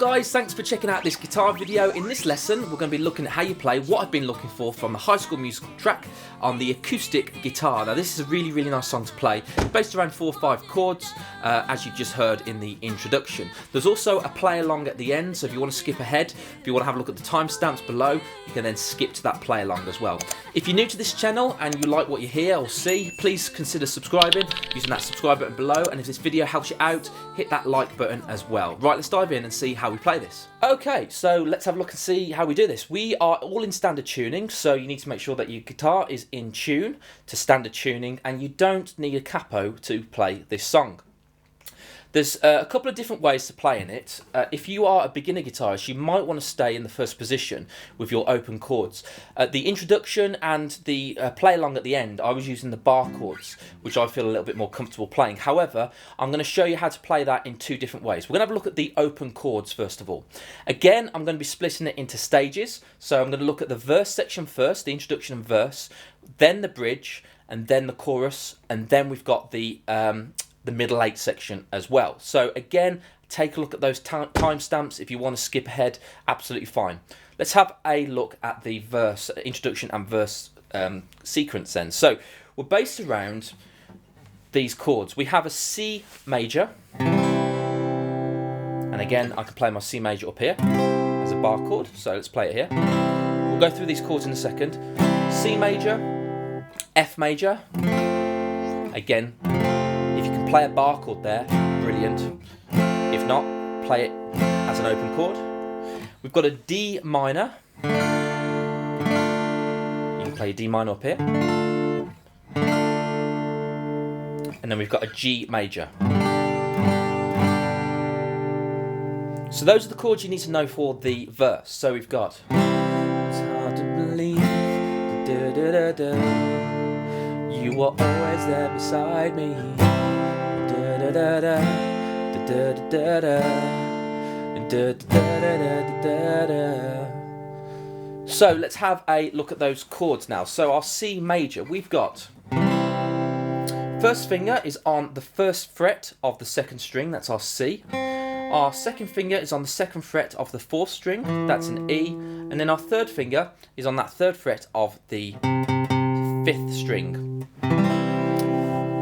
guys, thanks for checking out this guitar video. In this lesson, we're going to be looking at how you play What I've Been Looking For from the High School Musical track on the acoustic guitar. Now this is a really nice song to play, based around 4 or 5 chords, as you just heard in the introduction. There's also a play along at the end, so if you want to skip ahead, if you want to have a look at the timestamps below, you can then skip to that play along as well. If you're new to this channel and you like what you hear or see, please consider subscribing using that subscribe button below, and if this video helps you out, hit that like button as well. Right, let's dive in and see how we play this. Okay, so let's have a look and see how we do this. We are all in standard tuning, so you need to make sure that your guitar is in tune to standard tuning, and you don't need a capo to play this song. There's a couple of different ways to play in it. If you are a beginner guitarist, you might want to stay in the first position with your open chords. The introduction and the play along at the end, I was using the bar chords, which I feel a little bit more comfortable playing. However, I'm going to show you how to play that in 2 different ways. We're going to have a look at the open chords first of all. Again, I'm going to be splitting it into stages. So I'm going to look at the verse section first, the introduction and verse, then the bridge, and then the chorus, and then we've got the middle 8 section as well. So again, take a look at those timestamps. If you want to skip ahead, absolutely fine. Let's have a look at the verse, introduction and verse sequence then. So we're based around these chords. We have a C major, and again I can play my C major up here as a bar chord, so let's play it here. We'll go through these chords in a second. C major, F major, again, if you can play a bar chord there, brilliant. If not, play it as an open chord. We've got a D minor. You can play a D minor up here. And then we've got a G major. So those are the chords you need to know for the verse. So we've got, it's hard to believe, da, da, da, da, you were always there beside me. Da da da da da da da da. So let's have a look at those chords now. So our C major, we've got first finger is on the 1st fret of the 2nd string, that's our C. Our 2nd finger is on the 2nd fret of the 4th string, that's an E. And then our 3rd finger is on that 3rd fret of the 5th string.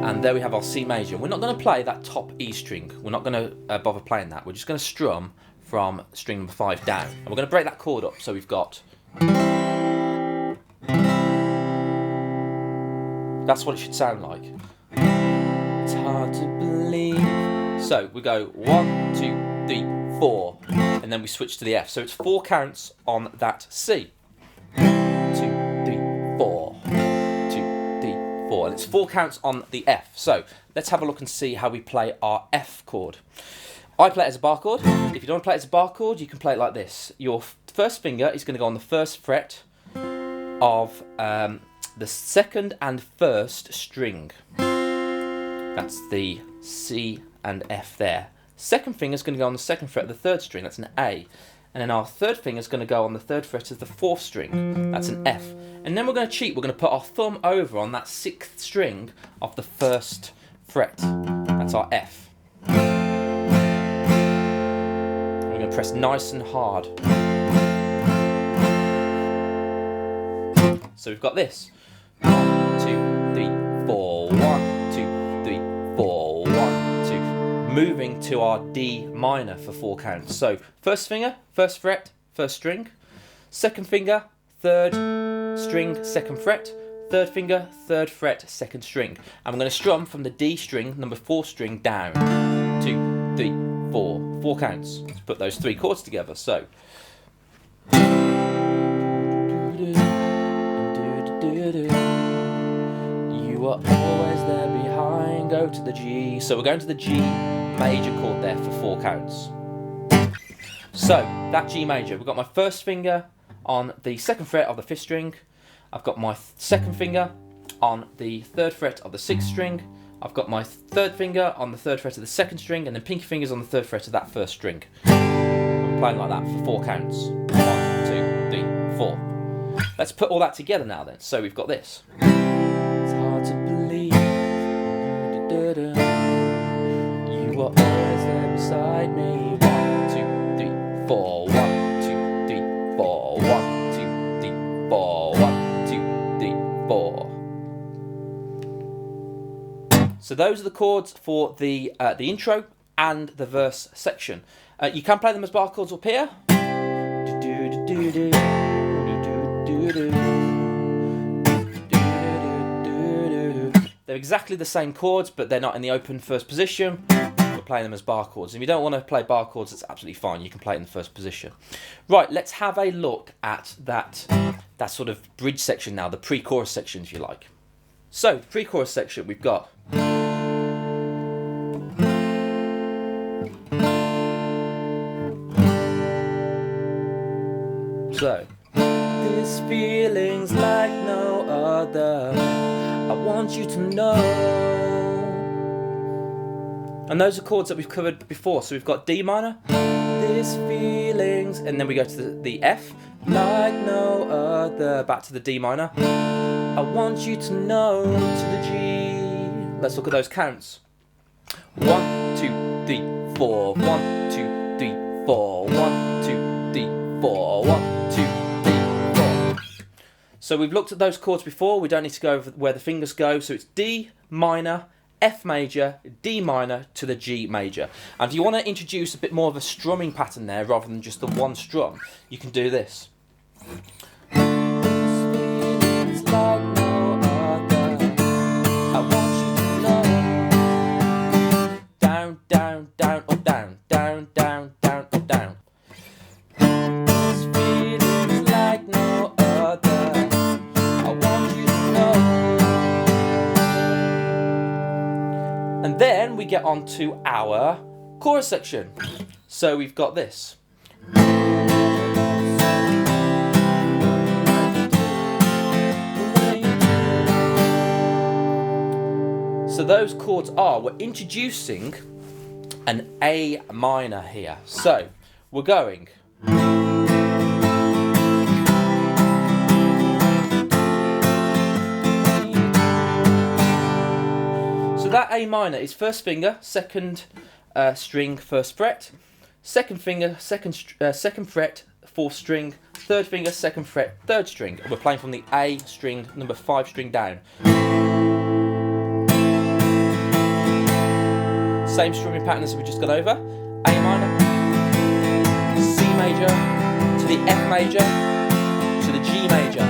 And there we have our C major. We're not going to play that top E string. We're not going to bother playing that. We're just going to strum from string number 5 down. And we're going to break that chord up. So we've got... That's what it should sound like. It's hard to believe. So we go 1, 2, 3, 4. And then we switch to the F. So it's 4 counts on that C. 2, 3, 4. And it's 4 counts on the F. So let's have a look and see how we play our F chord. I play it as a bar chord. If you don't want to play it as a bar chord, you can play it like this. Your first finger is going to go on the 1st fret of the 2nd and 1st string. That's the C and F there. 2nd finger is going to go on the 2nd fret of the 3rd string. That's an A. And then our 3rd finger is going to go on the 3rd fret of the 4th string. That's an F. And then we're going to cheat. We're going to put our thumb over on that 6th string of the 1st fret. That's our F. We're going to press nice and hard. So we've got this. 1, 2, 3, 4. 1, 2, 3, 4. 1, 2. Moving to our D minor for 4 counts. So 1st finger, 1st fret, 1st string. 2nd finger, 3rd string, 2nd fret. 3rd finger, 3rd fret, 2nd string. And we're going to strum from the D string, number 4 string down. 2, 3, 4. 4 counts. Let's put those 3 chords together. So. You are always there behind, go to the G. So we're going to the G major chord there for 4 counts. So that G major, we've got my 1st finger on the 2nd fret of the 5th string. I've got my 2nd finger on the 3rd fret of the 6th string. I've got my 3rd finger on the 3rd fret of the 2nd string, and then pinky fingers on the 3rd fret of that 1st string. I'm playing like that for 4 counts. 1, 2, 3, 4. Let's put all that together now then. So we've got this. It's hard to believe you were always there beside me. 1, 2, 3, 4. 1, 2, 3, 4. 1, 2, 3, 4. 1, 2, 3, 4. So those are the chords for the intro and the verse section. You can play them as bar chords up here. They're exactly the same chords, but they're not in the open first position. We're playing them as bar chords. If you don't want to play bar chords, that's absolutely fine. You can play it in the first position. Right, let's have a look at that sort of bridge section now, the pre-chorus section, if you like. So, the pre-chorus section, we've got... So, this feeling's like no other, I want you to know. And those are chords that we've covered before. So we've got D minor, this feeling's, and then we go to the F, like no other, back to the D minor, I want you to know, to the G. Let's look at those counts. 1, 2, 3, 4. 1, 2, 3, 4. 1, 2, 3, 4. 1, 2, 3, 4. So we've looked at those chords before. We don't need to go over where the fingers go. So it's D minor, F major, D minor to the G major. And if you want to introduce a bit more of a strumming pattern there rather than just the one strum, you can do this. Down, down, down, up, down, down, down, down, up, down. This feeling's like no other, I want you to know. And then we get on to our chorus section. So we've got this. So those chords are, we're introducing an A minor here. So we're going. So that A minor is first finger, second string, first fret, second finger, second fret, fourth string, third finger, second fret, third string. And we're playing from the A string, number 5 string down. Same strumming pattern as we just got over. A minor, C major, to the F major, to the G major.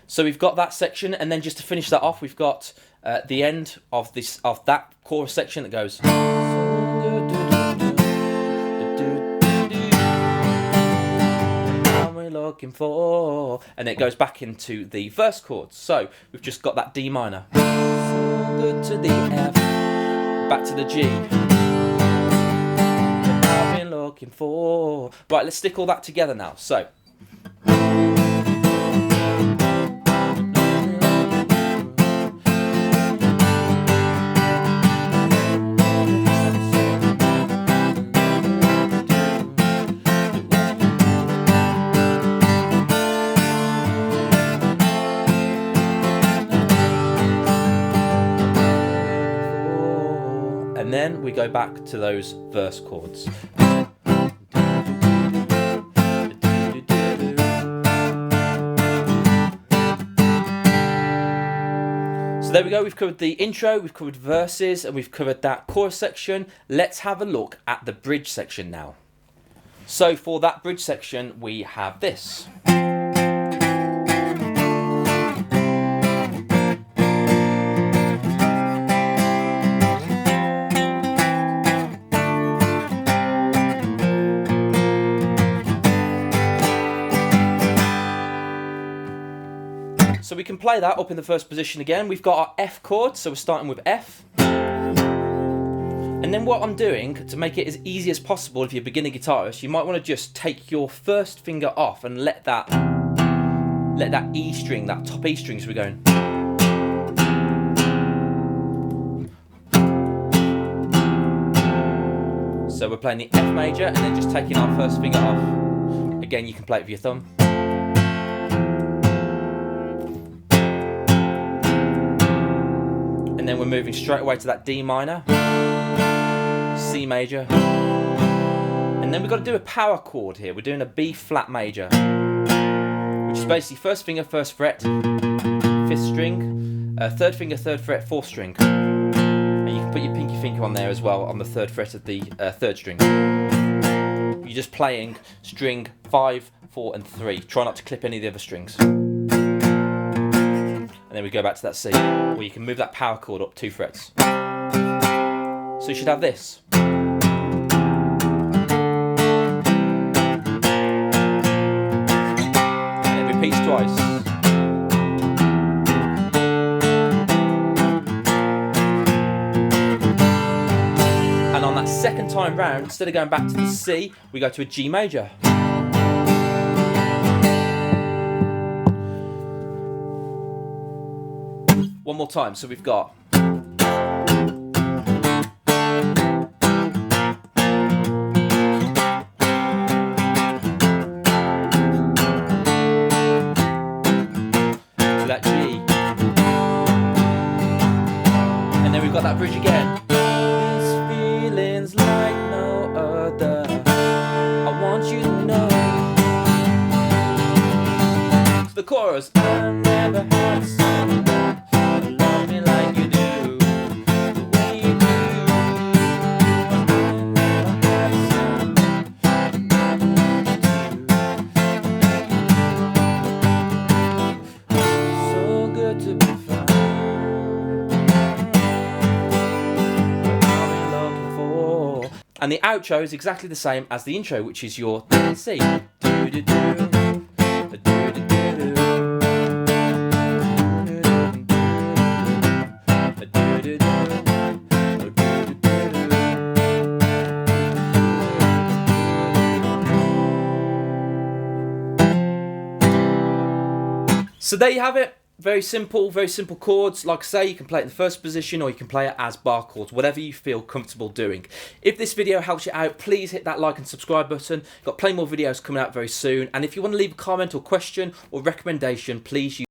So we've got that section, and then just to finish that off, we've got the end of that chorus section that goes. Looking for, and it goes back into the verse chords. So we've just got that D minor, so good, to the F, back to the G. I've been looking for. Right, let's stick all that together now. So. And then we go back to those verse chords. So there we go, we've covered the intro, we've covered verses, and we've covered that chorus section. Let's have a look at the bridge section now. So for that bridge section, we have this. So we can play that up in the first position again. We've got our F chord, so we're starting with F. And then what I'm doing, to make it as easy as possible if you're a beginner guitarist, you might want to just take your first finger off and let that E string, that top E string, so we're going. So we're playing the F major and then just taking our first finger off. Again, you can play it with your thumb. And then we're moving straight away to that D minor, C major, and then we've got to do a power chord here. We're doing a B flat major, which is basically first finger, first fret, 5th string, third finger, 3rd fret, 4th string. And you can put your pinky finger on there as well on the 3rd fret of the 3rd string. You're just playing string 5, 4 and 3. Try not to clip any of the other strings. And then we go back to that C, where you can move that power chord up 2 frets. So you should have this. And it repeats twice. And on that second time round, instead of going back to the C, we go to a G major. One more time, so we've got to that G, and then we've got that bridge again. This feeling's like no other, I want you to know. To the chorus, I never had someone love me like you do, the way you do. I never had someone so good to be found. I've been looking for. And the outro is exactly the same as the intro, which is your C. So there you have it. Very simple chords. Like I say, you can play it in the first position or you can play it as bar chords, whatever you feel comfortable doing. If this video helps you out, please hit that like and subscribe button. Got plenty more videos coming out very soon. And if you want to leave a comment or question or recommendation, please use